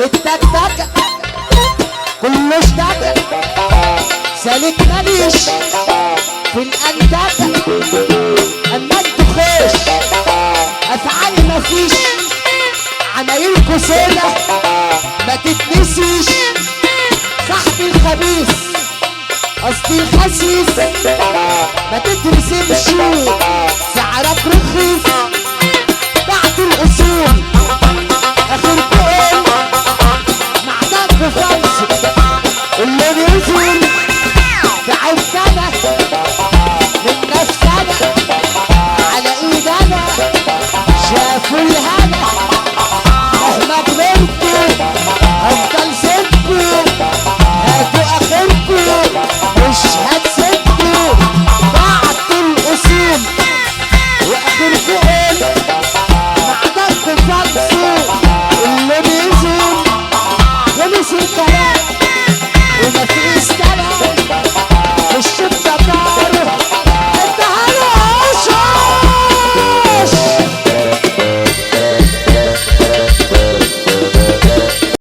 التكتك كله اشتكى سالك ماليش في الانتكة اما انتو خيش افعالي مفيش عمايلكوا سيدة ما تتنسيش صاحبي الخبيث قصدي الخسيس ما تترسمش سعرك رخيص بعد الاصول اخر